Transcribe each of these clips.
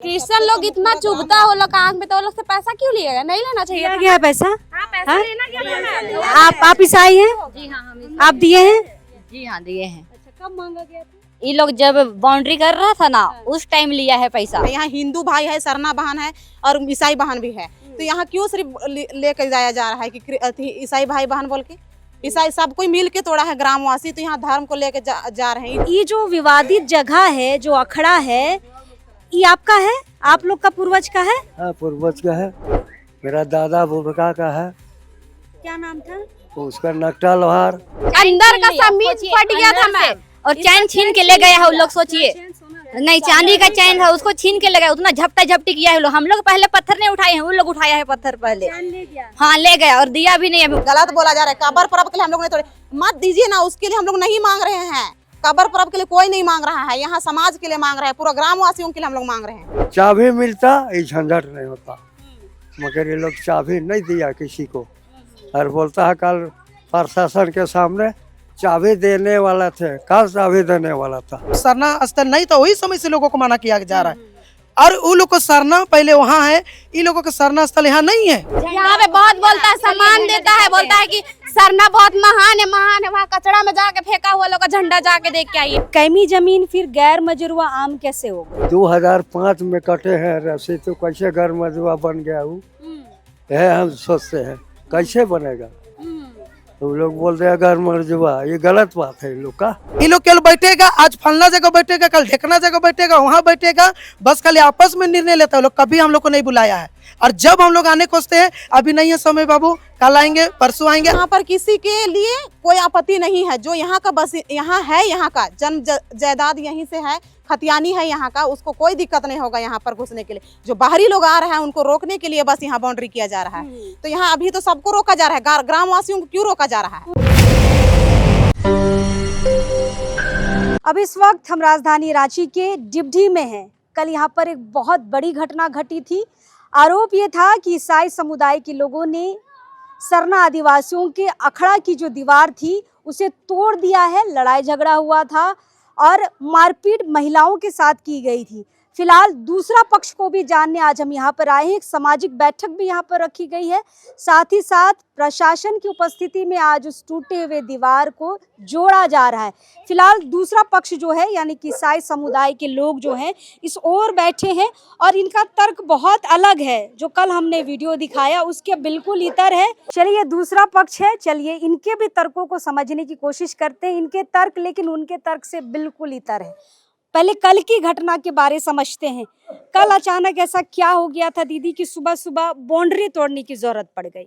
Christian लोग इतना चुभता हो लोग आंख में, तो वो लोग से पैसा क्यों लिएगा? नहीं लेना चाहिए। लिया गया है पैसा? हाँ, पैसा हाँ? लेना क्या है? आप ईसाई हैं? जी हाँ, हम आप दिए हैं? जी हाँ दिए हैं। अच्छा, कब मांगा गया था? ये लोग जब बाउंड्री कर रहा था ना, उस टाइम लिया है पैसा। यहाँ हिंदू भाई है, सरना बहन है और ईसाई बहन भी है, तो यहाँ क्यों सिर्फ लेकर जाया जा रहा है कि ईसाई भाई बहन बोल के? ईसाई सब कोई मिल के तोड़ा है ग्रामवासी, तो यहाँ धर्म को लेकर जा रहे हैं। ये जो विवादित जगह है, जो अखड़ा है, ये आपका है? आप लोग का पूर्वज का है? हाँ, पूर्वज का है, मेरा दादा बुबका का है। क्या नाम था? तो उसका नकटा लोहार। अंदर का सब मीट फट गया था मैम, और चैन छीन के ले गए हैं उन लोग। सोचिए, नहीं चांदी का चैन है, उसको छीन के ले गए। उतना झपटा झपटी किया है लोग। हम लोग पहले पत्थर नहीं उठाए हैं, उन लोग उठाया है पत्थर पहले। हाँ ले गया और दिया भी नहीं अभी। गलत बोला जा रहा है। कबर परब के लिए हम लोग ने तोड़े, मत दीजिए ना, उसके लिए हम लोग नहीं मांग रहे हैं। कबर परब के लिए कोई नहीं मांग रहा है, यहाँ समाज के लिए मांग रहे हैं, पूरा ग्रामवासियों के लिए हम लोग मांग रहे हैं। चाबी मिलता ये झंझट नहीं होता, मगर ये लोग चाबी नहीं दिया किसी को। और बोलता है कल प्रशासन के सामने चाबी देने वाला थे, कल चाबी देने वाला था। सरना स्थल नहीं तो वही समय से लोगों को मना किया जा रहा है, और वो लोग को सरना पहले वहाँ है, इन लोगों का सरना स्थल यहाँ नहीं है। यहाँ पे बहुत बोलता है, सम्मान देता है, बोलता है कि सरना बहुत महान है। वहाँ कचरा में जाके फेंका हुआ लोग का झंडा जाके देख के आइए। कैमी जमीन फिर गैर मजरूआ आम कैसे हो गई? 2005 में कटे हैं रस्सी, तो कैसे घर मजुआ बन गया वो है, हम सोचते हैं कैसे बनेगा। तो लोग बोलते हैं घर मजुआ, ये गलत बात है इन लोग का। ये लोग कल बैठेगा, आज फलना जगह बैठेगा, कल ढेकना जगह बैठेगा, वहाँ बैठेगा, बस खाली आपस में निर्णय लेता है। लोग कभी हम लोग को नहीं बुलाया है, और जब हम लोग आने खोजते हैं, अभी नहीं है समय बाबू, कल आएंगे, परसों आएंगे। यहाँ पर किसी के लिए कोई आपत्ति नहीं है, जो यहाँ का बस यहाँ है, यहाँ का जन्म जायदाद यहीं से है, खतियानी है यहाँ का, उसको कोई दिक्कत नहीं होगा यहाँ पर घुसने के लिए। जो बाहरी लोग आ रहे हैं उनको रोकने के लिए बस यहाँ बाउंड्री किया जा रहा है। तो यहाँ अभी तो सबको रोका जा रहा है, ग्रामवासियों को क्यों रोका जा रहा है? अब इस वक्त हम राजधानी रांची के डिबडी में हैं। कल यहाँ पर एक बहुत बड़ी घटना घटी थी। आरोप ये था कि ईसाई समुदाय के लोगों ने सरना आदिवासियों के अखड़ा की जो दीवार थी उसे तोड़ दिया है। लड़ाई झगड़ा हुआ था और मारपीट महिलाओं के साथ की गई थी। फिलहाल दूसरा पक्ष को भी जानने आज हम यहाँ पर आए हैं। एक सामाजिक बैठक भी यहाँ पर रखी गई है। साथ ही साथ प्रशासन की उपस्थिति में आज उस टूटे हुए दीवार को जोड़ा जा रहा है। फिलहाल दूसरा पक्ष जो है, यानी कि ईसाई समुदाय के लोग जो हैं, इस ओर बैठे हैं और इनका तर्क बहुत अलग है। जो कल हमने वीडियो दिखाया उसके बिल्कुल इतर है। चलिए दूसरा पक्ष है, चलिए इनके भी तर्कों को समझने की कोशिश करते हैं। इनके तर्क लेकिन उनके तर्क से बिल्कुल इतर है। पहले कल की घटना के बारे समझते हैं। कल अचानक ऐसा क्या हो गया था दीदी कि सुबह सुबह बाउंड्री तोड़ने की जरूरत पड़ गई?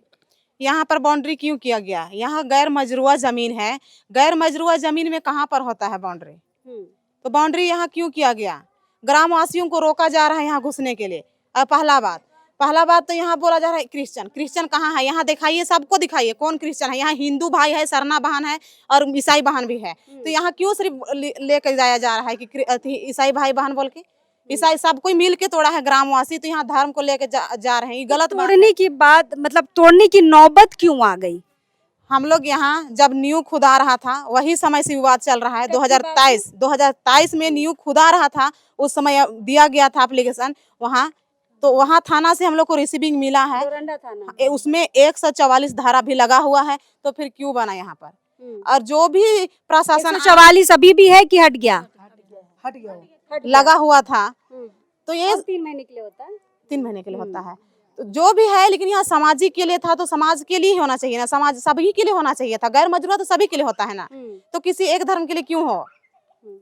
यहाँ पर बाउंड्री क्यों किया गया? यहाँ गैर मजरूआ जमीन है। गैर मजरूआ जमीन में कहाँ पर होता है बाउंड्री? तो बाउंड्री यहाँ क्यों किया गया? ग्रामवासियों को रोका जा रहा है यहाँ घुसने के लिए। और पहला बात तो यहाँ बोला जा रहा है क्रिश्चियन कहाँ है? यहाँ दिखाइए, सबको दिखाइए कौन क्रिश्चियन है। यहाँ हिंदू भाई है, सरना बहन है और ईसाई बहन भी है, तो यहाँ क्यों सिर्फ लेकर जाया जा रहा है कि ईसाई भाई बहन बोल के? ईसाई सब कोई मिल के तोड़ा है ग्रामवासी, तो यहाँ धर्म को लेकर जा रहे हैं। ये गलत बात है। तोड़ने की बात मतलब तोड़ने की नौबत क्यों आ गई? हम लोग यहाँ जब न्यू खुदा रहा था वही समय से विवाद चल रहा है। 2023 में न्यू खुदा रहा था, उस समय दिया गया था एप्लीकेशन वहाँ, तो वहाँ थाना से हम लोग को रिसीविंग मिला है। उसमें 144 धारा भी लगा हुआ है, तो फिर क्यों बना यहाँ पर? और जो भी प्रशासन 144 अभी भी है कि हट गया? लगा हुआ था, तो ये 3 महीने के लिए होता है। 3 महीने के लिए होता है, तो जो भी है, लेकिन यहाँ सामाजिक के लिए था, तो समाज के लिए ही होना चाहिए ना, समाज सभी के लिए होना चाहिए था। गैर मजरूआ तो सभी के लिए होता है ना, तो किसी एक धर्म के लिए क्यों हो?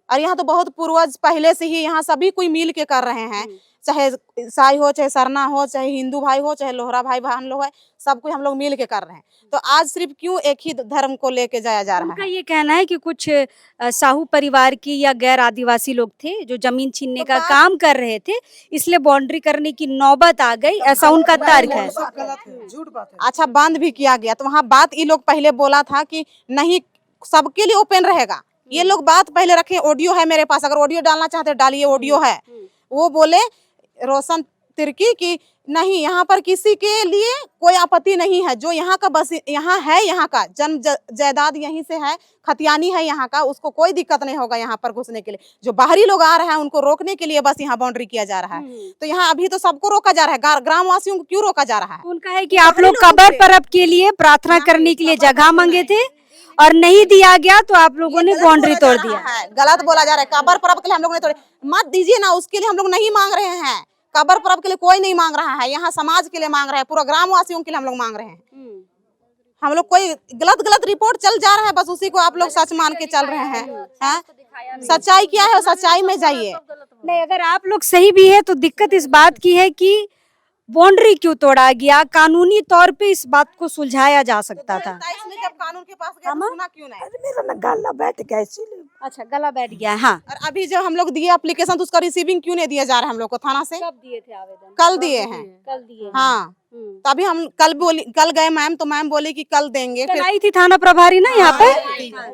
और यहाँ तो बहुत पूर्वज पहले से ही यहाँ सभी कोई मिल के कर रहे हैं, चाहे ईसाई हो, चाहे सरना हो, चाहे हिंदू भाई हो, चाहे लोहरा भाई बहन लोग है, सब कोई हम लोग मिल के कर रहे हैं। तो आज सिर्फ क्यों एक ही धर्म को लेके जाया जा रहा है? ये कहना है कि कुछ साहू परिवार की या गैर आदिवासी लोग थे जो जमीन छीनने का काम कर रहे थे, इसलिए बाउंड्री करने की नौबत आ गई, ऐसा उनका तर्क है। झूठ बात है। अच्छा, बंद भी किया गया, तो वहाँ बात ये लोग पहले बोला था कि नहीं सबके लिए ओपन रहेगा। ये लोग बात पहले रखे, ऑडियो है मेरे पास, अगर ऑडियो डालना चाहते डालिए, ऑडियो है। वो बोले रोशन तिरकी कि नहीं, यहाँ पर किसी के लिए कोई आपत्ति नहीं है। जो यहाँ का बस यहाँ है, यहाँ का जन्म जायदाद यहीं से है, खतियानी है यहाँ का, उसको कोई दिक्कत नहीं होगा यहाँ पर घुसने के लिए। जो बाहरी लोग आ रहे हैं उनको रोकने के लिए बस यहाँ बाउंड्री किया जा रहा है। तो यहाँ अभी तो सबको रोका जा रहा है, ग्रामवासियों को क्यों रोका जा रहा है? उनका है कि आप लोग कबर परब के लिए प्रार्थना करने के लिए जगह मांगे थे और नहीं दिया गया तो आप लोगों ने बाउंड्री तोड़ दिया है। गलत बोला जा रहा है। कबर परब के लिए हम लोग ने तोड़े, मत दीजिए ना, उसके लिए हम लोग नहीं मांग रहे हैं। कबर परब के लिए कोई नहीं मांग रहा है, यहाँ समाज के लिए मांग रहे हैं, पूरा ग्रामवासियों के लिए हम लोग मांग रहे हैं। हम लोग कोई गलत रिपोर्ट चल जा रहा है, बस उसी को आप लोग सच मान के चल रहे हैं। सच्चाई क्या है, सच्चाई में जाइए। नहीं, अगर आप लोग सही भी है तो दिक्कत इस बात की है कि बाउंड्री क्यों तोड़ा गया, कानूनी तौर पे इस बात को सुलझाया जा सकता था। 27 में जब कानून के पास गए तो सुना क्यों नहीं? मेरा ना गला बैठ गया इसीलिए। अच्छा, गला बैठ गया। हाँ, और अभी जब हम लोग दिए एप्लीकेशन तो उसका रिसीविंग क्यों नहीं दिया जा रहा है हम लोग को थाना से? कब दिए थे आवेदन? कल दिए हैं। कल दिए। हाँ, तभी हम कल गए मैम, तो मैम बोली कि कल देंगे। फिर आई थी थाना प्रभारी ना यहाँ पे,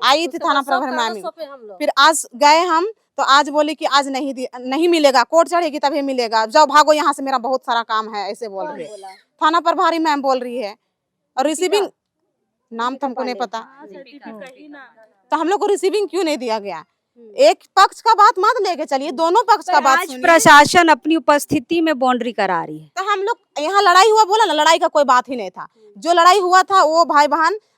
आई थी थाना प्रभारी मैम। फिर आज गए हम तो आज बोली कि आज नहीं मिलेगा, कोर्ट चढ़ेगी तभी मिलेगा, जाओ भागो यहाँ से, मेरा बहुत सारा काम है, ऐसे बोल रही है थाना प्रभारी मैम बोल रही है। और रिसीविंग नाम तो हमको नहीं पता, तो हम लोग को रिसीविंग क्यों नहीं दिया गया? एक पक्ष का बात मत लेके चलिए, दोनों पक्ष का बात सुनिए। प्रशासन अपनी उपस्थिति में बाउंड्री करा रही है। तो हम लोग यहाँ लड़ाई हुआ, बोला ना, लड़ाई का कोई बात ही नहीं था। जो लड़ाई हुआ था वो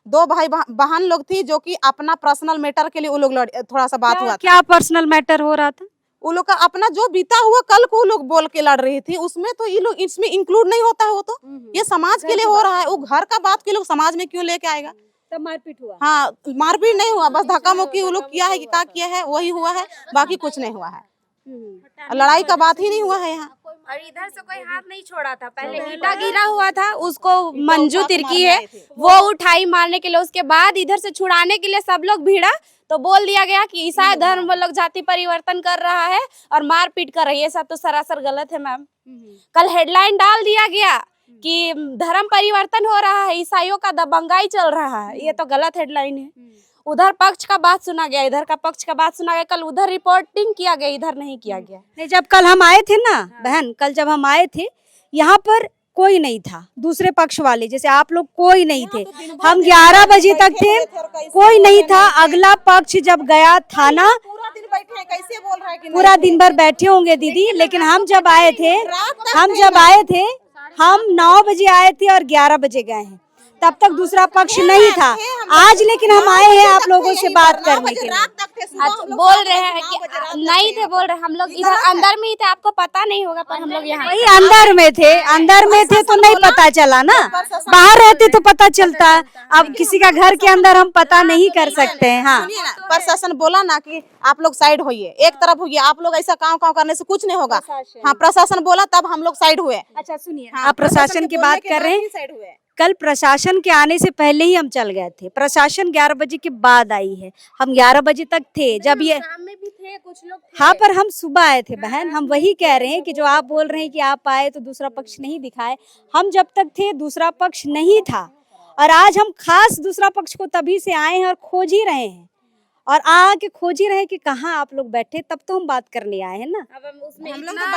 दो भाई बहन लोग थी, जो कि अपना पर्सनल मैटर के लिए वो लोग थोड़ा सा बात हुआ था। क्या पर्सनल मैटर हो रहा था? वो लोग का अपना जो बीता हुआ कल को लोग बोल के लड़ रही थी, उसमें तो ये लोग इसमें इंक्लूड नहीं होता है। वो तो ये समाज के लिए हो रहा है, वो घर का बात के लोग समाज में क्यों लेके आएगा? तब मारपीट हुआ? हाँ, मारपीट नहीं हुआ, बस धक्का मुक्की वो लोग किया है कि क्या किया है वही हुआ है, बाकी कुछ नहीं हुआ है। लड़ाई का बात ही नहीं हुआ है यहाँ। और इधर से कोई हाथ नहीं छोड़ा था, पहले ईटा गिरा हुआ था, उसको मंजू तिर्की है वो उठाई मारने के लिए, उसके बाद इधर से छुड़ाने के लिए सब लोग भिड़ा तो बोल दिया गया कि ईसाई धर्म वो लोग जाति परिवर्तन कर रहा है और मारपीट कर रही है। सब तो सरासर गलत है मैम। कल हेडलाइन डाल दिया गया कि धर्म परिवर्तन हो रहा है, ईसाइयों का दबंगाई चल रहा है, ये तो गलत हेडलाइन है। उधर पक्ष का बात सुना गया, इधर का पक्ष का बात सुना गया। कल उधर रिपोर्टिंग किया गया, इधर नहीं किया गया। नहीं, जब कल हम आए थे ना बहन, कल जब हम आए थे यहाँ पर कोई नहीं था, दूसरे पक्ष वाले जैसे आप लोग कोई नहीं थे। हम 11 बजे तक थे, कोई नहीं था। अगला पक्ष जब गया थाना, पूरा दिन बैठे हैं, कैसे बोल रहा है कि पूरा दिन भर बैठे होंगे दीदी, लेकिन हम जब आए थे हम 9 बजे आए थे और 11 बजे गए हैं, तब तक दूसरा पक्ष नहीं था। आज लेकिन हम आए हैं आप लोगों से बात करने के लिए। बोल रहे हैं कि नहीं थे, बोल रहे हम लोग इधर अंदर में ही थे, आपको पता नहीं होगा, पर हम लोग यहाँ वही अंदर में थे तो नहीं पता चला ना, बाहर रहते तो पता चलता। अब किसी का घर के अंदर हम पता नहीं कर सकते हैं। हाँ, प्रशासन बोला ना कि आप लोग साइड होइए, एक तरफ होइए, आप लोग ऐसा काम करने से कुछ नहीं होगा। हाँ, प्रशासन बोला तब हम लोग साइड हुए। अच्छा सुनिए, आप प्रशासन की बात कर रहे हैं। कल प्रशासन के आने से पहले ही हम चल गए थे, प्रशासन 11 बजे के बाद आई है। हम 11 बजे तक थे जब ये शाम में भी थे कुछ लोग थे। हाँ, पर हम सुबह आए थे बहन। हम वही कह रहे हैं कि जो आप बोल रहे हैं कि आप आए तो दूसरा पक्ष नहीं दिखाए, हम जब तक थे दूसरा पक्ष नहीं था। और आज हम खास दूसरा पक्ष को तभी से आए हैं और खोज ही रहे हैं, और आके खोज ही रहे कि कहाँ आप लोग बैठे, तब तो हम बात करने आए हैं ना। अब उसमें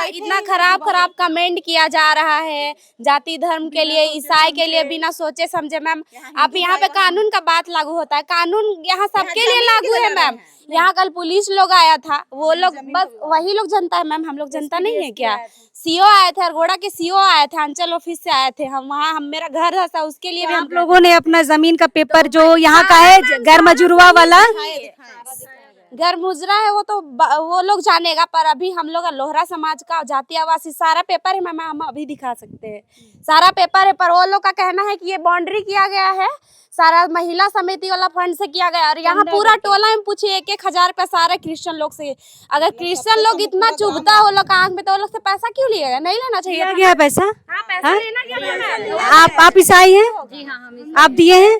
इतना खराब कमेंट किया जा रहा है जाति धर्म के लिए, ईसाई के लिए, बिना सोचे समझे। मैम, आप यहाँ पे कानून का बात लागू होता है, कानून यहाँ सबके लिए लागू है मैम। यहाँ कल पुलिस लोग आया था, वो लोग बस वही लोग जनता है मैम, हम लोग जनता नहीं है क्या? सीओ आए थे, अरगोड़ा के सीओ आए थे, अंचल ऑफिस से आए थे हम वहाँ। मेरा घर था, उसके लिए भी आप लोगों ने अपना जमीन का पेपर जो यहाँ का है घर मजूरवा वाला घर मुजरा है, वो तो वो लोग जानेगा, पर अभी हम लोग लोहरा समाज का जाति आवासी सारा पेपर है मैम, हम अभी दिखा सकते हैं, सारा पेपर है। पर वो लोग का कहना है कि ये बाउंड्री किया गया है सारा महिला समिति वाला फंड से किया गया। और यहाँ पूरा टोला में पूछिए 1-1 हजार रुपया सारे क्रिश्चियन लोग से। अगर क्रिश्चियन लोग इतना चुभता है वो लोग आंख में, तो वो लोग से पैसा क्यों लिएगा? नहीं लेना चाहिए गया पैसा। हाँ, पैसा लेना क्या? आप ईसाई हैं? जी हाँ, आप दिए हैं?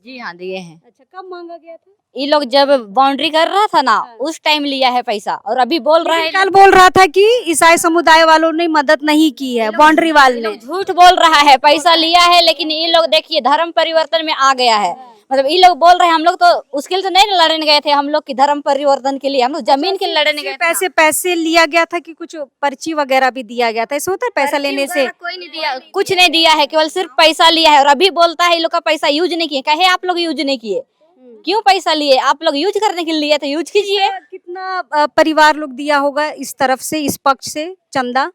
जी हाँ दिए हैं। अच्छा, कब मांगा गया था? ये लोग जब बाउंड्री कर रहा था ना उस टाइम लिया है पैसा, और अभी बोल रहा है, कल बोल रहा था कि ईसाई समुदाय वालों ने मदद नहीं की है, बाउंड्री वाले ने। झूठ बोल रहा है, पैसा लिया है। लेकिन ये लोग देखिए धर्म परिवर्तन में आ गया है, मतलब ये लोग बोल रहे हैं हम लोग तो उसके लिए तो नहीं लड़ने गए थे, हम लोग की धर्म परिवर्तन के लिए, हम लोग जमीन के लिए लड़ने गए थे। पैसे लिया गया था कि कुछ पर्ची वगैरह भी दिया गया था? ऐसा होता है पैसा लेने से? कोई नहीं दिया, कुछ नहीं दिया है, केवल सिर्फ पैसा लिया है। और अभी बोलता है ये लोग का पैसा यूज नहीं किए। कहे आप लोग यूज नहीं किए, क्यों पैसा लिए? आप लोग यूज करने के लिए तो यूज कीजिए। कितना परिवार लोग दिया होगा इस तरफ से, इस पक्ष से चंदा?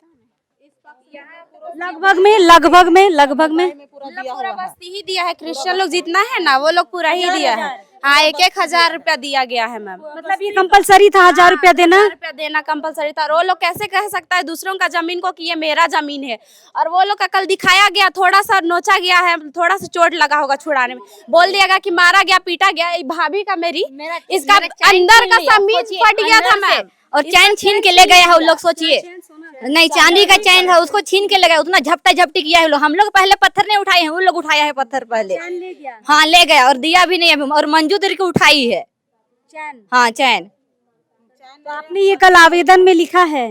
लगभग में पूरा बस्ती ही दिया है। क्रिश्चियन लोग जितना है ना वो लोग पूरा ही दिया है। हाँ, 1,000 रुपया दिया गया है मैम। मतलब ये कंपलसरी था 1,000 रुपया देना? 1,000 रुपया देना कंपलसरी था। और वो लोग कैसे कह सकता है दूसरों का जमीन को कि ये मेरा जमीन है? और वो लोग का कल दिखाया गया, थोड़ा सा नोचा गया है, थोड़ा सा चोट लगा होगा छुड़ाने में, बोल दिया गया कि मारा गया, पीटा गया। भाभी का मेरी इसका अंदर का समीज फट गया था मैम, और चैन छीन के ले गया है वो लोग। सोचिए, नहीं चांदी का चैन था, उसको छीन के ले गया। उतना झपटा झपटी किया है। हम लोग पहले पत्थर नहीं उठाए हैं, उन लोग उठाया है पत्थर पहले। हाँ ले गया और दिया भी नहीं है। और मंजू दीदी को उठाई है हाँ चैन। तो आपने ये कल आवेदन में लिखा है?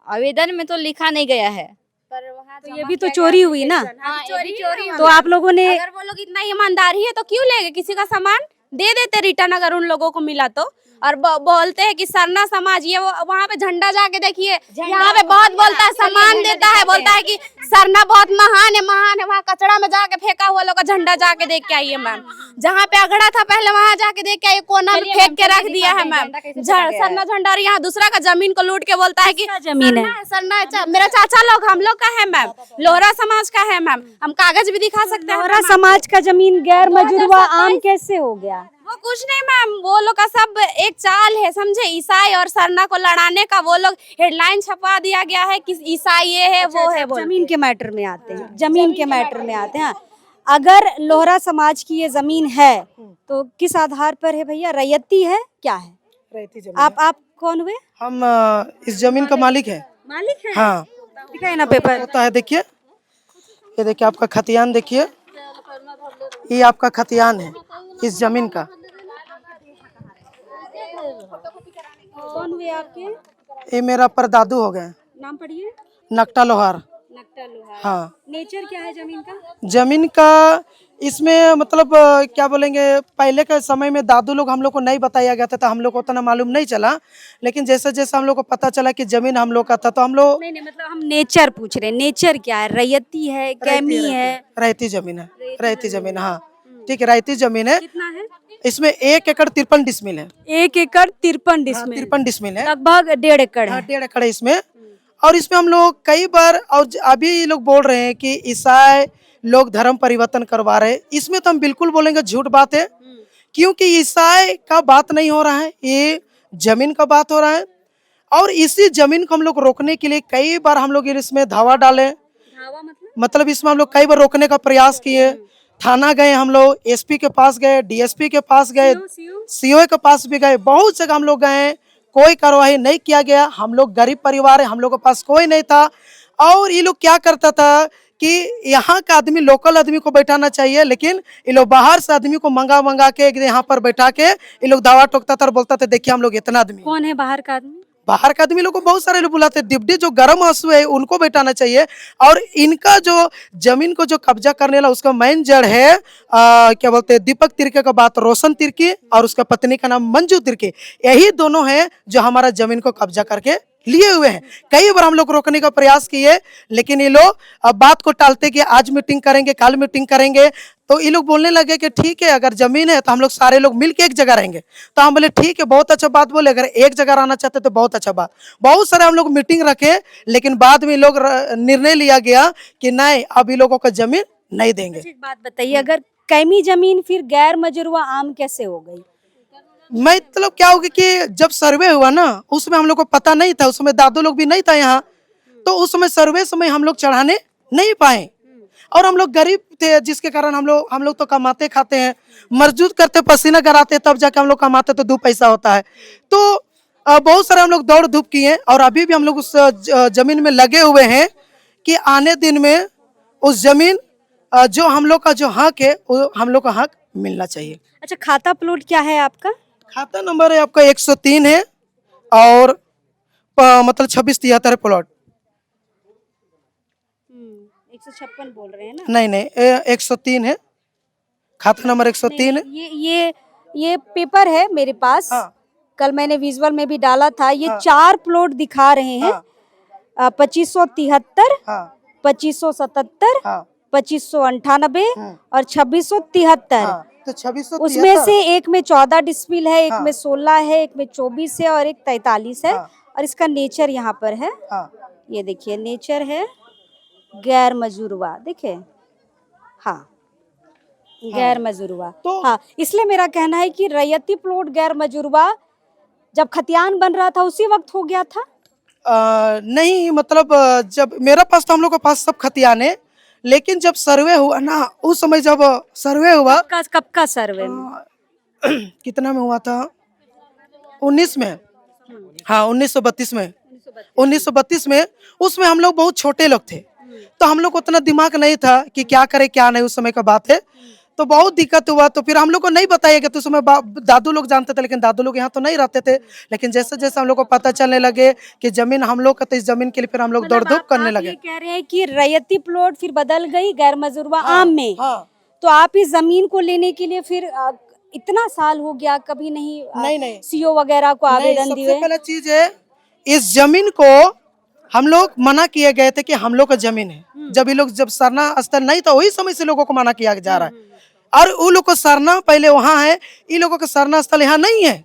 आवेदन में तो लिखा नहीं गया है। तो ये भी तो चोरी हुई ना? चोरी। तो आप लोगों ने, अगर वो लोग इतना ईमानदारी है तो क्यों लेंगे किसी का सामान? दे देते रिटर्न अगर उन लोगों को मिला तो। और बोलते हैं कि सरना समाज, ये वो वहाँ पे झंडा जाके देखिए, यहाँ पे बहुत बोलता है, सम्मान देता है, बोलता है कि सरना बहुत महान है वहाँ कचरा में जाके फेंका हुआ लोग का झंडा जाके देख के आइए मैम। जहाँ पे अगड़ा था पहले वहाँ जाके देख के आइए, कोना में फेंक के रख दिया है मैम सरना झंडा। और यहाँ दूसरा का जमीन को लूट के बोलता है कि जमीन है सरना मेरा चाचा लोग हम लोग का है मैम, लोहरा समाज का है मैम। हम कागज भी दिखा सकते हैं। लोहरा समाज का जमीन गैर मजुरवा आम कैसे हो गया? वो कुछ नहीं मैम, वो लोग का सब एक चाल है, समझे? ईसाई और सरना को लड़ाने का वो लोग हेडलाइन छपा दिया गया है कि ईसाई ये है वो है। वो जमीन के मैटर में आते हैं, जमीन के मैटर में आते हैं। अगर लोहरा समाज की ये जमीन है तो किस आधार पर है भैया? रैयती है, क्या है? रहती जमीन आप कौन हुए? हम इस जमीन का मालिक है। मालिक है? हाँ दिखाए ना पेपर। होता है, देखिए ये देखिए आपका खतियान, देखिए ये आपका खतियान है इस जमीन का। कौन हुए आपके? ये मेरा परदादू हो गए, नाम पढ़िए। नकटा लोहार। नकटा लोहार। हाँ, नेचर क्या है जमीन का? जमीन का इसमें मतलब क्या बोलेंगे, पहले के समय में दादू लोग हम लोग को नहीं बताया गया था तो हम लोग को उतना मालूम नहीं चला। लेकिन जैसे जैसे हम लोग को पता चला कि जमीन हम लोग का था तो हम लोग, नहीं मतलब हम नेचर पूछ रहे हैं। नेचर क्या है? रैयती है, कैमी है? रहती जमीन है, रहती जमीन। हाँ ठीक है, रहती जमीन है। कितना है? इसमें 1 एकड़ 53 डिसमिल है। 1 एकड़ 53 डिसमिल, 53 डिसमिल है, लगभग 1.5 एकड़ है। 1.5 एकड़ है इसमें। और इसमें हम लोग कई बार, और अभी ये लोग बोल रहे हैं कि ईसाई लोग धर्म परिवर्तन करवा रहे हैं। इसमें तो हम बिल्कुल बोलेंगे झूठ बात है, क्योंकि ईसाई का बात नहीं हो रहा है, ये जमीन का बात हो रहा है। और इसी जमीन को हम लोग रोकने के लिए कई बार हम लोग इसमें धावा डाले, मतलब इसमें हम लोग कई बार रोकने का प्रयास किए। थाना गए हम लोग, एसपी के पास गए, डीएसपी के पास गए, सीओ के पास भी गए, बहुत जगह हम लोग गए, कोई कार्रवाई नहीं किया गया। हम लोग गरीब परिवार है, हम लोग के पास कोई नहीं था। और ये लोग क्या करता था कि यहाँ का आदमी, लोकल आदमी को बैठाना चाहिए, लेकिन ये लोग बाहर से आदमी को मंगा के यहाँ पर बैठा के ये लोग दावा ठोकता था और बोलता था देखिए हम लोग इतना आदमी। कौन है बाहर का आदमी? बाहर का आदमी लोग को बहुत सारे लोग बुलाते हैं। डिप्टी जो गर्म आंसू है उनको बैठाना चाहिए। और इनका जो जमीन को जो कब्जा करने वाला उसका मेन जड़ है क्या बोलते हैं, दीपक तिर्के का बात, रोशन तिर्की, और उसका पत्नी का नाम मंजू तिर्की। यही दोनों हैं जो हमारा जमीन को कब्जा करके लिए हुए हैं। कई बार हम लोग रोकने का प्रयास किए, लेकिन ये लोग अब बात को टालते कि आज मीटिंग करेंगे, कल मीटिंग करेंगे। तो ये लोग बोलने लगे कि ठीक है, अगर जमीन है तो हम लोग सारे लोग मिलके एक जगह रहेंगे। तो हम बोले ठीक है, बहुत अच्छा बात बोले, अगर एक जगह रहना चाहते तो बहुत अच्छा बात। बहुत सारे हम लोग मीटिंग रखे, लेकिन बाद में लोग निर्णय लिया गया कि नहीं, अब ये लोगों को जमीन नहीं देंगे। एक बात बताइए, अगर कैमी जमीन फिर गैर मजुरवा आम कैसे हो गई? मतलब क्या होगा कि जब सर्वे हुआ ना, उसमें हम लोग को पता नहीं था, उसमें दादू लोग भी नहीं था यहाँ, तो उस समय सर्वे समय हम लोग चढ़ाने नहीं पाए। और हम लोग गरीब थे, जिसके कारण हम लोग तो कमाते खाते हैं, मजदूर करते, पसीना कराते, तब जाके हम लोग कमाते तो 2 पैसा होता है। तो बहुत सारे हम लोग दौड़ धूप किए, और अभी भी हम लोग उस जमीन में लगे हुए हैं कि आने दिन में उस जमीन जो हम लोग का जो हक है वो हम लोग का हक मिलना चाहिए। अच्छा, खाता प्लॉट क्या है आपका? खाता नंबर है आपका 103 है, और मतलब 2673 प्लॉट। 156 बोल रहे हैं ना? नहीं 103 है, खाता नंबर 103। ये पेपर है मेरे पास। हाँ। कल मैंने विजुअल में भी डाला था। ये 4 प्लॉट दिखा रहे हैं। 2573, हाँ 2577, हाँ 2598 और 2673। हाँ। तो 2673 उसमें से एक में 14 डिस्मिल है, एक में 16 है, एक में 24 है और एक 43 है। और इसका नेचर यहाँ पर है। हाँ ये देखिए नेचर है गैर मजूरवा। देखिए हाँ गैर मजूरवा। तो- हाँ, इसलिए मेरा कहना है कि रैयती प्लॉट गैर मजूरवा जब खतियान बन रहा था उसी वक्त हो गया था। नहीं मतलब जब मेरा पास तो हम लोग के पास सब खतियाने, लेकिन जब सर्वे हुआ ना उस समय जब सर्वे हुआ कब का सर्वे में? कितना में हुआ था 19 में। हाँ 1932 में। 1932 में उसमें हम लोग बहुत छोटे लोग थे, तो हम लोग को उतना दिमाग नहीं था कि क्या करे क्या नहीं, उस समय का बात है। तो बहुत दिक्कत हुआ, तो फिर हम लोग को नहीं बताया कि तो समय दादू लोग जानते थे, लेकिन दादू लोग यहाँ तो नहीं रहते थे। लेकिन जैसे जैसे हम लोग को पता चलने लगे कि जमीन हम लोग का, तो इस जमीन के लिए फिर हम लोग दौड़ धूप करने लगे। ये कह रहे हैं कि रैयती प्लॉट फिर बदल गई गैर मजूरवा आम में। हाँ। तो आप इस जमीन को लेने के लिए फिर इतना साल हो गया, कभी नहीं सीओ वगैरह को आवेदन दिए? सबसे पहले चीज है, इस जमीन को हम लोग मना किए गए थे कि हम लोग का जमीन है। जब ये लोग जब सरना स्थल नहीं था वही समय से लोगों को मना किया जा रहा है। और उन लोग को सरना पहले वहाँ है, इन लोगों का सरना स्थल यहाँ नहीं है।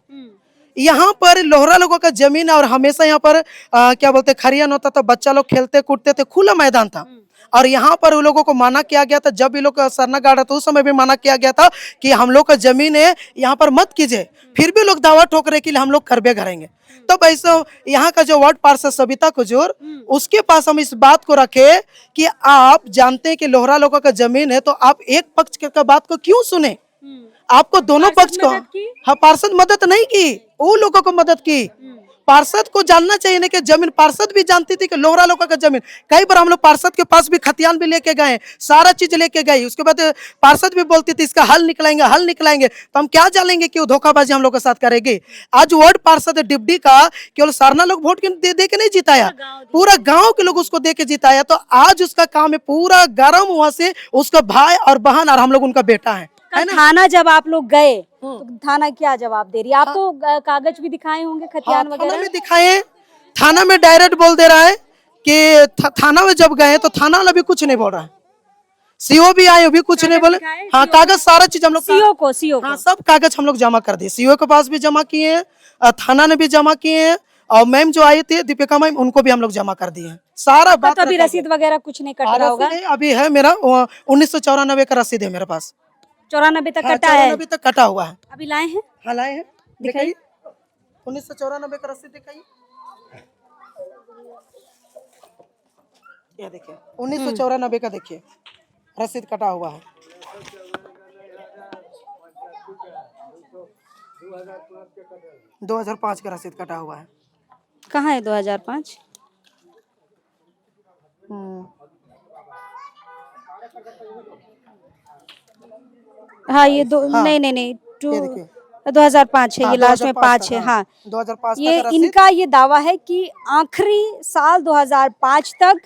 यहाँ पर लोहरा लोगों का जमीन है और हमेशा यहाँ पर क्या बोलते खरियान होता था, बच्चा लोग खेलते कूदते थे, खुला मैदान था। और यहाँ पर उन लोगों को मना किया गया था, जब ये लोग का सरना गाड़ा तो उस समय भी मना किया गया था कि हम लोग का जमीन है, यहाँ पर मत कीजिए। फिर भी लोग दावा ठोक रहे कि हम लोग करबे करेंगे। तब ऐसा यहाँ का जो वार्ड पार्षद सविता कुजूर, उसके पास हम इस बात को रखे कि आप जानते हैं कि लोहरा लोगों का जमीन है, तो आप एक पक्ष का बात को क्यों सुने? आपको दोनों पक्ष को। हाँ पार्षद मदद नहीं की, वो लोगों को मदद की। पार्षद को जानना चाहिए ना कि जमीन, पार्षद भी जानती थी कि लोहरा लोगों का जमीन। कई बार हम लोग पार्षद के पास भी खतियान भी लेके गए, सारा चीज लेके गई। उसके बाद पार्षद भी बोलती थी इसका हल निकलाएंगे। तो हम क्या जानेंगे कि वो धोखाबाजी हम लोग के साथ करेगी। आज वार्ड पार्षद डिप्टी का केवल सरना लोग वोट दे के नहीं जिताया, पूरा गाँव के लोग उसको दे के जिताया। तो आज उसका काम है पूरा गर्म हुआ से उसका भाई और बहन और हम लोग उनका बेटा है। थाना जब आप लोग गए तो थाना क्या जवाब दे रही है? आप तो कागज भी दिखाए होंगे खतियान थाना वगैरह? में दिखाए, थाना में डायरेक्ट बोल दे रहा है कि थाना में जब गए तो थाना वाला भी कुछ नहीं बोल रहा है। सीओ भी आए, भी कुछ नहीं बोले। हाँ कागज सारा चीज हम लोग सीओ को हाँ सब कागज हम लोग जमा कर दिए। सीओ के पास भी जमा किए हैं, थाना ने भी जमा किए हैं, और मैम जो आई थी दीपिका मैम, उनको भी हम लोग जमा कर दिए हैं। सारा बात अभी रसीद वगैरह कुछ नहीं कट रहा होगा? अभी है मेरा 1994 का रसीद है मेरे पास। 94 तक हाँ, कटा है? 94 तक कटा हुआ है। अभी लाए हैं? हाँ लाए हैं, दिखाइए। 1994 का रसीद दिखाइए। ये देखिए 1994 का देखिए रसीद कटा हुआ है। 2005 का रसीद कटा हुआ है। कहाँ है 2005? हाँ ये नहीं 2005 है, ये लास्ट में 5 है। हाँ 2005 ये का रसीद। इनका ये दावा है कि आखिरी साल 2005 तक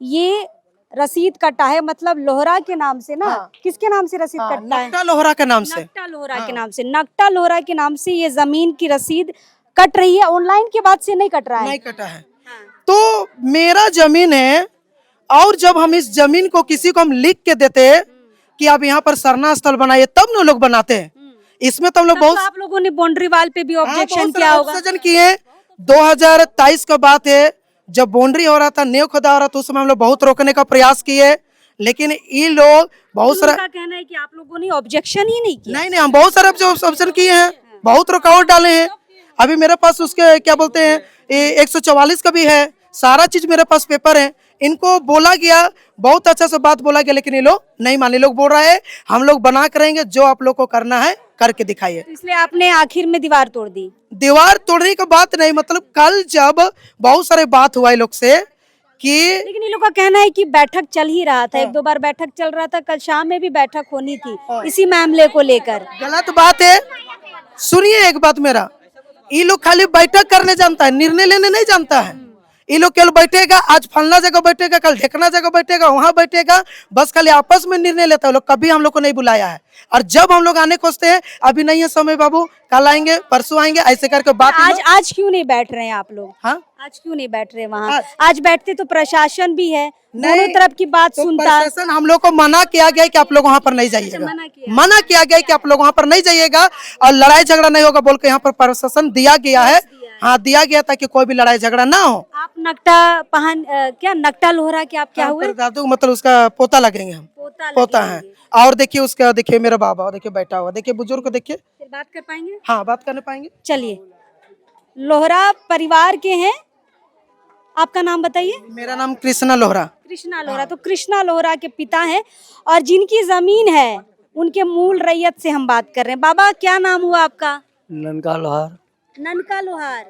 ये रसीद कटा है, मतलब लोहरा के नाम से ना। किसके नाम से रसीद कटा है? नकटा लोहरा के नाम से। नकटा लोहरा के नाम से, नकटा लोहरा के नाम से ये जमीन की रसीद कट रही है। ऑनलाइन के बाद से नहीं कट रहा है? नहीं कटा है। तो मेरा जमीन है, और जब हम इस जमीन को किसी को हम लिख के देते कि आप यहाँ पर सरना स्थल बनाइए, तब न लोग बनाते हैं। इसमें तो हम लोग बहुत, आप लोगों ने बाउंड्री वाल पे भी ऑब्जेक्शन किया होगा? ऑब्जेक्शन किए। 2023 का बात है, जब बाउंड्री हो रहा था, नींव खुदा हो रहा था, उस समय हम लोग बहुत रोकने का प्रयास किए, लेकिन ये लोग बहुत सारा कहना है कि आप लोगों ने ऑब्जेक्शन ही नहीं किया। नहीं, हम बहुत सारे ऑब्जेक्शन किए हैं, बहुत रुकावट डाले हैं। अभी मेरे पास उसके क्या बोलते हैं 144 का भी है, सारा चीज मेरे पास पेपर है। इनको बोला गया, बहुत अच्छा से बात बोला गया, लेकिन ये लोग नहीं माने। लोग बोल रहा है हम लोग बना करेंगे, जो आप लोग को करना है करके दिखाइए। इसलिए आपने आखिर में दीवार तोड़ दी? दीवार तोड़ने का बात नहीं, मतलब कल जब बहुत सारे बात हुआ इन लोग से कि, लेकिन इन लोग का कहना है कि बैठक चल ही रहा था, 1-2 बार बैठक चल रहा था, कल शाम में भी बैठक होनी थी इसी मामले को लेकर। गलत बात है। सुनिए एक बात मेरा, ये लोग खाली बैठक करने जानता है, निर्णय लेने नहीं जानता है। ये लोग केवल बैठेगा, आज फलना जगह बैठेगा, कल ढेकना जगह बैठेगा, वहां बैठेगा, बस खाली आपस में निर्णय लेता है लोग। कभी हम लोग को नहीं बुलाया है। और जब हम लोग आने खोजते हैं, अभी नहीं है समय बाबू, कल आएंगे, परसों आएंगे, ऐसे करके बात। आज क्यों नहीं बैठ रहे हैं आप लोग? हाँ, आज क्यों नहीं बैठ रहे वहाँ? आज बैठते तो प्रशासन भी है, दोनों तरफ की बात तो सुनता। प्रशासन हम लोग को मना किया गया है कि आप लोग वहाँ पर नहीं जाइएगा, मना किया गया है कि आप लोग वहाँ पर नहीं जाइएगा और लड़ाई झगड़ा नहीं होगा बोल के यहाँ पर प्रशासन दिया गया है। हाँ, दिया गया ताकि कोई भी लड़ाई झगड़ा ना हो। आप नकटा पहन क्या नकटा लोहरा के आप क्या हुए? दादू मतलब उसका पोता लगेंगे हम, पोता है। और देखिए उसका, देखिए मेरा बाबा देखिए बैठा हुआ, देखिए बुजुर्ग को देखिए। फिर बात कर पाएंगे? हाँ, बात करने पाएंगे। चलिए, लोहरा परिवार के हैं, आपका नाम बताइए। मेरा नाम कृष्णा लोहरा। कृष्णा लोहरा, तो कृष्णा लोहरा के पिता हैं और जिनकी जमीन है उनके मूल रैयत से हम बात कर रहे हैं। बाबा क्या नाम हुआ आपका? ननका लोहार। ननका लोहार।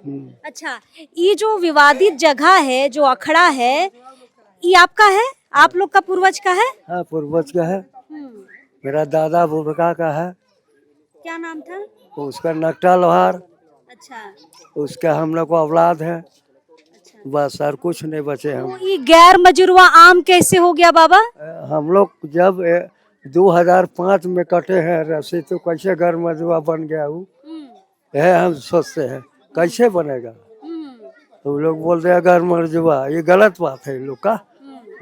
अच्छा, ये जो विवादित जगह है, जो अखड़ा है, ये आपका है? आप लोग का पूर्वज का है? हाँ, पूर्वज का है, मेरा दादा बुबका का है। क्या नाम था उसका नकटा लोहार। अच्छा, उसका हम लोग को औलाद है, बस और कुछ नहीं बचे हम। तो ये गैर मजरूआ आम कैसे हो गया बाबा? हम लोग जब 2005 में कटे हैं रस्सी, तो कैसे घर मजुआ बन गया वो है, हम सोचते हैं कैसे बनेगा। तो लोग बोलते हैं घर मजुआ, ये गलत बात है। इन लोग का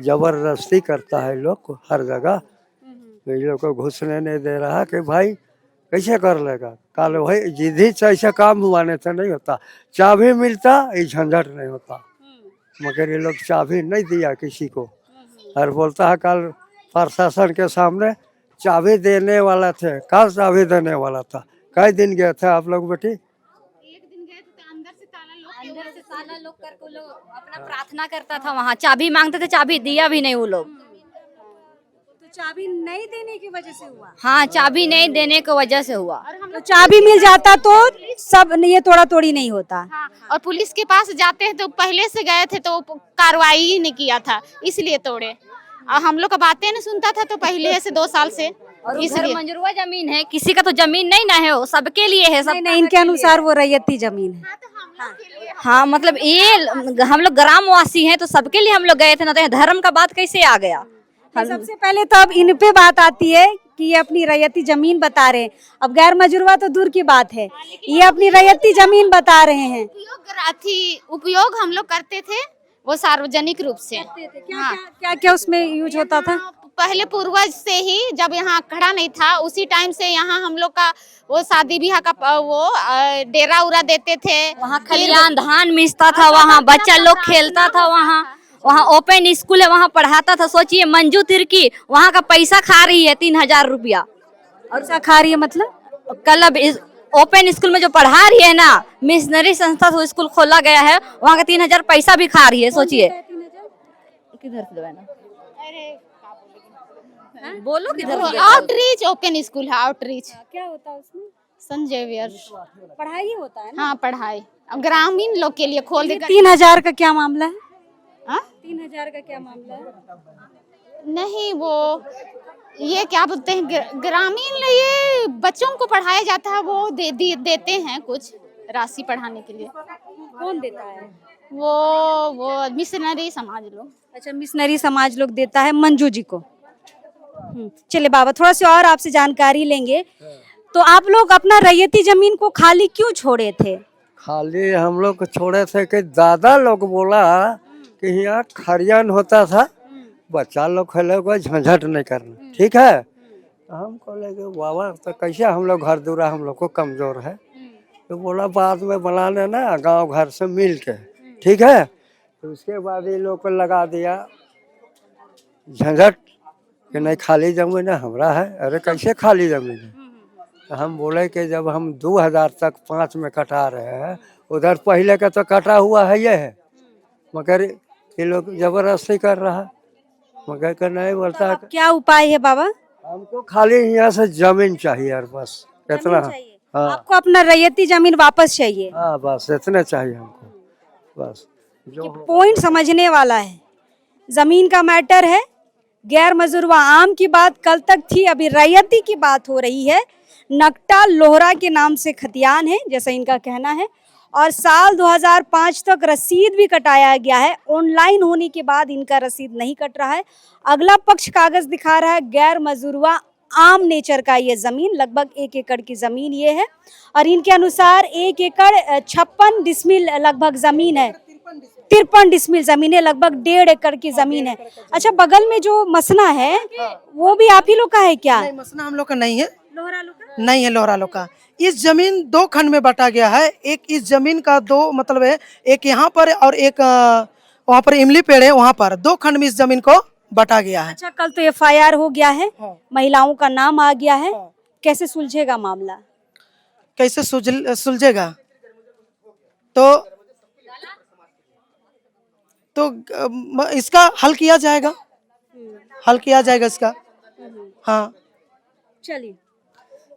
जबरदस्ती करता है लोग हर जगह, तो इन लोग को घुसने नहीं दे रहा कि भाई कैसे कर लेगा। कल भाई जिद्दी से ऐसा काम हुआ नहीं तो नहीं होता, चाबी मिलता ये झंझट नहीं होता, मगर ये लोग चाबी नहीं दिया किसी को। और बोलता है कल प्रशासन के सामने चाबी देने वाला थे, कल चाबी देने वाला था। कई दिन गए थे आप लोग बेटी? एक दिन गए थे तो अंदर से ताला लोग करके लोग अपना प्रार्थना करता था, वहाँ चाबी मांगते थे, चाबी दिया भी नहीं वो लोग। तो चाबी नहीं देने की वजह से हुआ? हाँ, चाबी नहीं देने की वजह से हुआ। तो चाबी मिल जाता तो सब ये तोड़ा तोड़ी नहीं होता। हाँ, और पुलिस के पास जाते हैं तो पहले से गए थे तो कार्रवाई ही नहीं किया था, इसलिए तोड़े। और हम लोग का बातें नहीं सुनता था तो पहले से 2 साल से, और इसलिए। मंजूरवा जमीन है, किसी का तो जमीन नहीं ना है, वो सबके लिए है। सब नहीं, इनके अनुसार वो रैयती जमीन है। हाँ, मतलब ये हम लोग ग्रामवासी हैं तो सबके लिए हम लोग गए थे ना, तो धर्म का बात कैसे आ गया? सबसे पहले तो अब इन पे बात आती है कि ये अपनी रैयती जमीन बता रहे हैं। अब गैर मजरूआ तो दूर की बात है, ये अपनी रैयती जमीन बता रहे हैं। उपयोग हम लोग करते थे वो सार्वजनिक रूप से। हाँ, क्या क्या उसमें यूज होता था? पहले पूर्वज से ही, जब यहाँ खड़ा नहीं था उसी टाइम से यहाँ हम लोग का वो शादी ब्याह का वो डेरा उरा देते थे। वहाँ खलियान धान मिसता था, वहाँ बच्चा लोग खेलता था, वहाँ ओपन स्कूल है, वहाँ पढ़ाता था। सोचिए मंजू तिर्की वहाँ का पैसा खा रही है 3000 रुपया। और ऐसा खा रही है मतलब? कल अब ओपन स्कूल में जो पढ़ा रही है ना, मिशनरी संस्था से स्कूल खोला गया है, वहाँ का 3000 पैसा भी खा रही है। सोचिए किधर से दबाना? बोलो किधर? आउटरीच ओपन स्कूल है, आउटरीच। क्या होता है उसमें? संजेवियर पढ़ाई होता है ना? हाँ, पढ़ाई। अब ग्रामीण लोग के लिए खोल देगा। 3000 का क्या मामला है? हाँ? 3000 का क्या मामला है? नहीं, वो ये क्या बोलते हैं, ग्रामीण ये बच्चों को पढ़ाया जाता है, वो देते हैं कुछ राशि पढ़ाने के लिए। कौन देता है? वो मिशनरी समाज लोग। अच्छा, मिशनरी समाज लोग देता है मंजू जी को। चलिए बाबा, थोड़ा सी और आपसे जानकारी लेंगे। तो आप लोग अपना रैयती जमीन को खाली क्यों छोड़े थे? खाली हम लोग को छोड़े थे कि दादा लोग बोला कि यहाँ खरियान होता था, बच्चा लोग खेले को झंझट नहीं करना, ठीक है। तो हम बोले कि बाबा तो कैसे हम लोग घर दूरा हम लोग को कमजोर है, तो बोला बाद में बना लेना गांव घर से मिल के, ठीक है। तो उसके बाद ये लोग को लगा दिया झंझट कि नहीं खाली जमीन है हमारा है। अरे कैसे खाली जमीन है? तो हम बोले कि जब हम 2000 तक 5 में कटा रहे हैं, उधर पहले का तो कटा हुआ है ये है, मगर ये लोग जबरदस्ती कर रहा है, मगर का नहीं बोलता। तो क्या उपाय है बाबा? हमको खाली यहाँ से जमीन चाहिए यार, बस इतना। हाँ, आपको अपना रैयती जमीन वापस चाहिए? हाँ, बस इतना चाहिए हमको, बस। जो पॉइंट समझने वाला है, जमीन का मैटर है। गैर मजरूआ आम की बात कल तक थी, अभी रैयती की बात हो रही है। नकटा लोहरा के नाम से खतियान है, जैसा इनका कहना है, और साल 2005 तक रसीद भी कटाया गया है। ऑनलाइन होने के बाद इनका रसीद नहीं कट रहा है। अगला पक्ष कागज दिखा रहा है गैर मजरूआ आम नेचर का ये जमीन, लगभग 1 एकड़ की जमीन ये है और इनके अनुसार 1 एकड़ 56 डिसमिल लगभग जमीन है, 53 डिसमिल जमीन है, लगभग 1.5 एकड़ की जमीन है। अच्छा, बगल में जो मसना है वो भी आप ही लोग का है क्या? नहीं, मसना हम लोग का नहीं है, लोहरा लोग का? नहीं है लोहरा लोग का। इस जमीन 2 खंड में बांटा गया है। एक इस जमीन का 2 मतलब है, एक यहाँ पर और एक वहाँ पर इमली पेड़ है, वहाँ पर 2 खंड में इस जमीन को बांटा गया है। अच्छा, कल तो FIR हो गया है, महिलाओं का नाम आ गया है, कैसे सुलझेगा मामला? कैसे सुलझेगा? तो इसका हल किया जाएगा, हल किया जाएगा इसका। हाँ, चलिए,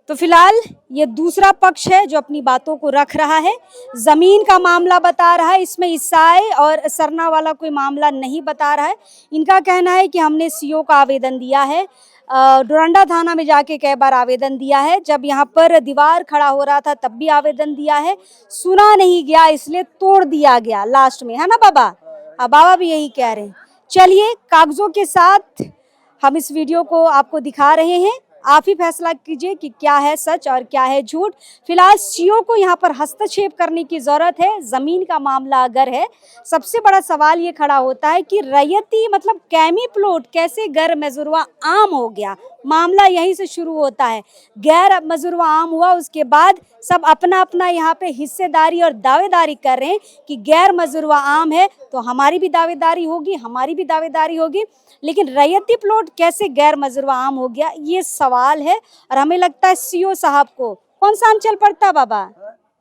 तो फिलहाल ये दूसरा पक्ष है जो अपनी बातों को रख रहा है, जमीन का मामला बता रहा है, इसमें ईसाई और सरना वाला कोई मामला नहीं बता रहा है। इनका कहना है कि हमने CO का आवेदन दिया है, डोरंडा थाना में जाके कई बार आवेदन दिया है, जब यहाँ पर दीवार खड़ा हो रहा था तब भी आवेदन दिया है, सुना नहीं गया इसलिए तोड़ दिया गया लास्ट में, है ना बाबा? बाबा भी यही कह रहे हैं। चलिए, कागजों के साथ हम इस वीडियो को आपको दिखा रहे हैं, आप ही फैसला कीजिए कि क्या है सच और क्या है झूठ। फिलहाल CO को यहाँ पर हस्तक्षेप करने की जरूरत है। जमीन का मामला अगर है, सबसे बड़ा सवाल ये खड़ा होता है कि रैयती मतलब कैमी प्लॉट कैसे गैर मजरूआ आम हो गया। मामला यहीं से शुरू होता है, गैर मजरूआ आम हुआ, उसके बाद सब अपना अपना यहाँ पे हिस्सेदारी और दावेदारी कर रहे हैं कि गैर मजरूआ आम है तो हमारी भी दावेदारी होगी, हमारी भी दावेदारी होगी। लेकिन रैयती प्लॉट कैसे गैर मजरूआ आम हो गया, ये सवाल है। और हमें लगता है CO साहब को कौन सा अंचल पड़ता है बाबा,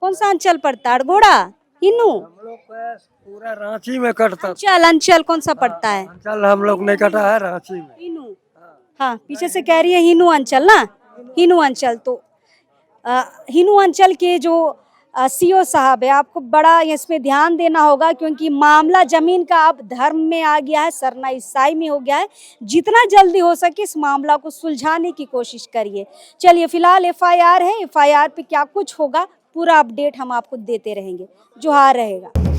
कौन सा अंचल पड़ता है? अड़गोड़ा, हिन्नू? हम लोग का पूरा रांची में कटता। अंचल कौन सा पड़ता है? अंचल हम लोग नहीं कटा है, रांची में। हिन्नू, हाँ, पीछे से कह रही है हिन्नू अंचल ना, हिन्नू अंचल। तो हिन्नू अंचल के जो CO साहब है, आपको बड़ा इसमें ध्यान देना होगा क्योंकि मामला जमीन का अब धर्म में आ गया है, सरना ईसाई में हो गया है। जितना जल्दी हो सके इस मामला को सुलझाने की कोशिश करिए। चलिए, फिलहाल FIR है, FIR पे क्या कुछ होगा पूरा अपडेट हम आपको देते रहेंगे। जोहार रहेगा।